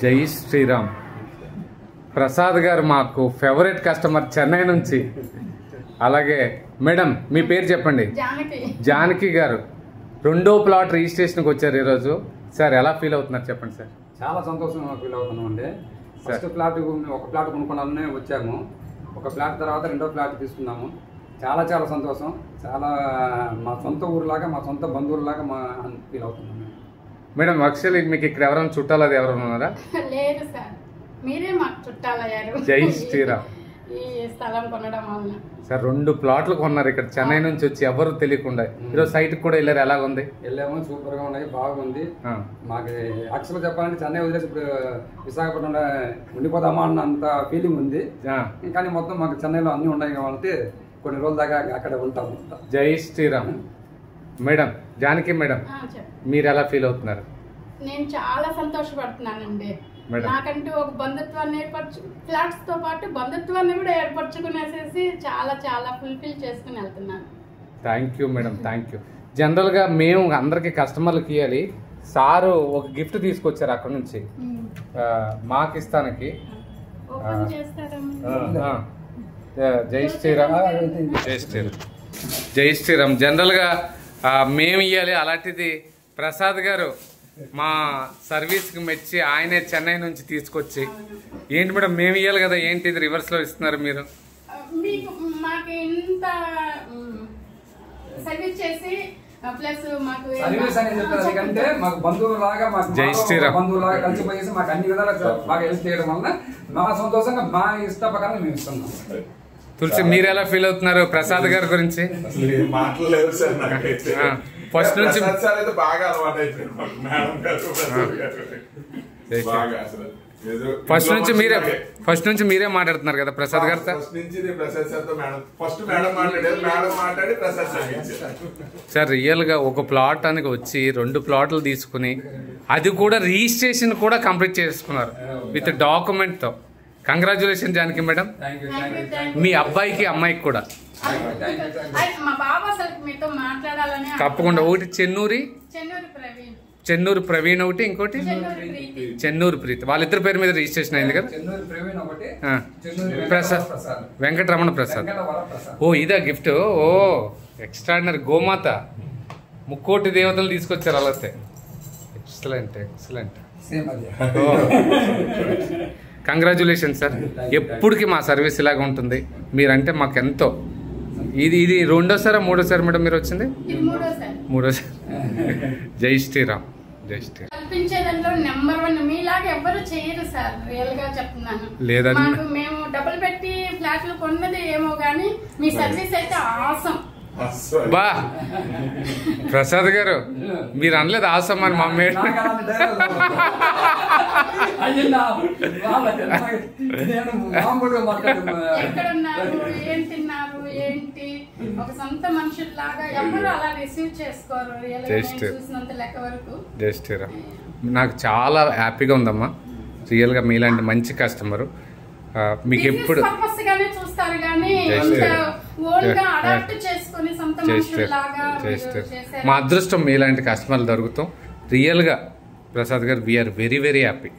జై శ్రీరామ్. ప్రసాద్ గారు మాకు ఫేవరెట్ కస్టమర్ చెన్నై నుంచి. అలాగే మేడం మీ పేరు చెప్పండి. జానకి గారు రెండో ప్లాట్ రిజిస్ట్రేషన్కి వచ్చారు ఈరోజు. సార్ ఎలా ఫీల్ అవుతున్నారు చెప్పండి సార్. చాలా సంతోషంగా ఫీల్ అవుతున్నాం అండి. ఫస్ట్ ప్లాట్ ఒక ప్లాట్ కొనుక్కోవాలనే వచ్చాము. ఒక ప్లాట్ తర్వాత రెండో ప్లాట్ తీసుకున్నాము. చాలా చాలా సంతోషం. చాలా మా సొంత ఊరులాగా మా సొంత బంధువులాగా మా ఫీల్ అవుతున్నాం మేడం. యాక్చువల్లీ మీకు ఇక్కడ ఎవరైనా చుట్టాలు అది ఎవరైనా ఉన్నారా? లేదు సార్, మీరే మాకు చుట్టాలయ్యారు. జై శ్రీరామ్. ఈ స్థలం కొనడం వల్ల సార్ 2 ప్లాట్లు కొన్నారు ఇక్కడ చెన్నై నుంచి వచ్చి, ఎవరు తెలియకుండా. ఈరోజు సైట్ కూడా వెళ్ళారు. ఎలాగుంది? వెళ్ళాము, సూపర్ గా ఉన్నాయి, బాగుంది. మాకు యాక్చువల్గా చెప్పాలంటే చెన్నై వదిలేసి ఇప్పుడు విశాఖపట్నంలో ఉండిపోదామా అన్నంత ఫీలింగ్ ఉంది. కానీ మొత్తం మాకు చెన్నైలో అన్ని ఉన్నాయి కాబట్టి కొన్ని రోజుల దాకా అక్కడ ఉంటాము. జై శ్రీరామ్. మేడం జానకి మేడం, మీరు ఎలా ఫీల్ అవుతున్నారు? నేను చాలా సంతోషపడుతున్నానండి. నాకంటూ ఒక బంధుత్వాన్ని ఫ్లాట్స్ తో పాటు బంధుత్వాన్ని కూడా ఏర్పరచుకునేసేసి చాలా చాలా ఫుల్ఫిల్ చేసుకుని వెళ్తున్నాను. Thank you madam, thank you. జనరల్గా మేము అందరికి కస్టమర్లకు ఇవ్వాలి. సారు ఒక గిఫ్ట్ తీసుకొచ్చారు అక్కడ నుంచి మాకిస్తానికి. జై శ్రీరామ్. జై శ్రీరామ్. జై శ్రీరామ్. జనరల్గా మేము ఇవ్వాలి, అలాంటిది ప్రసాద్ గారు మా సర్వీస్కి మెచ్చి ఆయనే చెన్నై నుంచి తీసుకొచ్చి. ఏంటి మేడం మేము ఇవ్వాలి కదా, ఏంటి ఇది రివర్స్లో ఇస్తున్నారు మీరు? మాకు ఇంత సర్వీస్ చేసి ప్లస్ మాకు సర్వీస్ అనేది చెప్తారు ఎందుకంటే మాకు బంధువులాగా జై శ్రీరామ్ బంధువులాగా కలిసిపోయేసి మాకు అన్ని విధాలుగా బాగా హెల్ప్ చేయడం వల్ల మా సంతోషంగా మా ఇష్ట ప్రకారం మేము ఇస్తున్నాం. తులసి మీరు ఎలా ఫీల్ అవుతున్నారు ప్రసాద్ గారి గురించి? ఫస్ట్ నుంచి ఫస్ట్ నుంచి మీరే మాట్లాడుతున్నారు కదా ప్రసాద్ గారితో. సార్ రియల్ గా ఒక ప్లాట్ అని వచ్చి 2 ప్లాట్లు తీసుకుని అది కూడా రిజిస్ట్రేషన్ కూడా కంప్లీట్ చేసుకున్నారు విత్ డాక్యుమెంట్ తో. Congratulation Janaki madam. మీ అబ్బాయికి అమ్మాయికి కూడా తప్పకుండా. ఒకటి చెన్నూరు ప్రవీణ్ ఒకటి, ఇంకోటి చెన్నూరు ప్రీతి. వాళ్ళిద్దరి పేరు మీద రిజిస్ట్రేషన్ అయింది కదా. ప్రసాద్ వెంకటరమణ ప్రసాద్. ఓ ఇదా గిఫ్ట్. ఓ ఎక్స్ట్రాడినరీ. గోమాత 3 దేవతలు తీసుకొచ్చారు అలాతే. Excellent excellent. Congratulation sir. ఎప్పటికీ మా సర్వీస్ ఇలాగ ఉంటుంది. మీరంటే మాకు ఎంతో. ఇది రెండోసారా మూడోసారి మేడం మీరు వచ్చింది? మూడోసారి. జై శ్రీరామ్. జై శ్రీరామ్. కల్పించేదాంట్లో నెంబర్ 1 మీలాగా ఎవరు చేయరు సార్. రియల్ గా చెప్తున్నాను. లేదండి, మేము డబ్బులు పెట్టి ఫ్లాట్లు కొన్నది ఏమో కానీ మీ సర్వీస్ అయితే ఆసం. బా ప్రసాద్ గారు మీరు అనలేదు ఆసం అని మా మేడం. ఎక్కడున్నారు, ఏం తిన్నారు, ఏంటి ఒక సొంత మనుషుల్లాగా ఎవరు అలా రిసీవ్ చేసుకోరు. చూసినంత లెక్క వరకు. జై శ్రీరామ్. నాకు చాలా హ్యాపీగా ఉందమ్మా. రియల్గా మీలాంటి మంచి కస్టమరు. మీకు ఎప్పుడు మా అదృష్టం మీలాంటి కస్టమర్లు దొరుకుతాం. రియల్గా ప్రసాద్ గారు వీఆర్ వెరీ వెరీ హ్యాపీ.